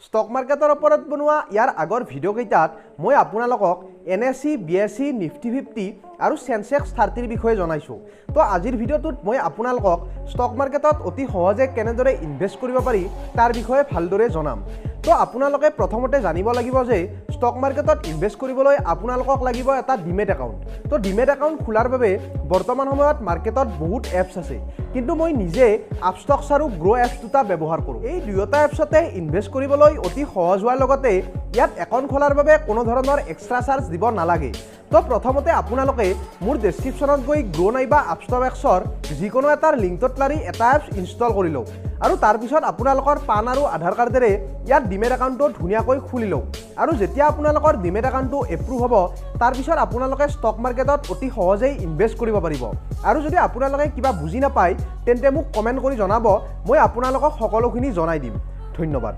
Stock মাৰ্কেটৰ ওপৰত বনোৱা ইয়াৰ আগৰ ভিডিঅ' কেইটাত মই আপোনালোকক NSE, BSE, নিফটি 50 আৰু সেনসেক্স 30 বিষয়ে জনাইছো। তো আজিৰ ভিডিঅ'টোত মই আপোনালোকক ষ্টক মাৰ্কেটত অতি সহজে কেনেদৰে ইনভেষ্ট কৰিব পাৰি তাৰ বিষয়ে ভালদৰে জনাম। তো আপোনালোকে প্ৰথমতে জানিব লাগিব যে ষ্টক মাৰ্কেটত ইনভেষ্ট কৰিবলৈ আপোনালোকক লাগিব এটা ডিমেট একাউণ্ট। তো ডিমেট একাউণ্ট খোলাৰ বাবে বৰ্তমান সময়ত মাৰ্কেটত বহুত এপছ আছে, কিন্তু মই নিজে আপষ্টক্স আৰু গ্ৰ' এপছ দুটা ব্যৱহাৰ কৰোঁ। এই দুয়োটা এপছতে ইনভেষ্ট কৰিবলৈ অতি সহজ হোৱাৰ লগতে ইয়াত একাউণ্ট খোলাৰ বাবে কোনো ধৰণৰ এক্সট্ৰা চাৰ্জ দিব নালাগে। তো প্ৰথমতে আপোনালোকে মোৰ ডেছক্ৰিপশ্যনত গৈ গ্ৰ' নাইবা আপষ্টক্সৰ যিকোনো এটাৰ লিংকত ক্লাৰি এটা এপছ ইনষ্টল কৰি লওক আৰু তাৰপিছত আপোনালোকৰ পান আৰু আধাৰ কাৰ্ডেৰে ইয়াত ডিমেট একাউণ্টটো ধুনীয়াকৈ খুলি লওক। আৰু যেতিয়া আপোনালোকৰ ডিমেট একাউণ্টটো এপ্ৰুভ হ'ব তাৰপিছত আপোনালোকে ষ্টক মাৰ্কেটত অতি সহজেই ইনভেষ্ট কৰিব পাৰিব। আৰু যদি আপোনালোকে কিবা বুজি নাপায় তেন্তে মোক কমেণ্ট কৰি জনাব, মই আপোনালোকক সকলোখিনি জনাই দিম। ধন্যবাদ।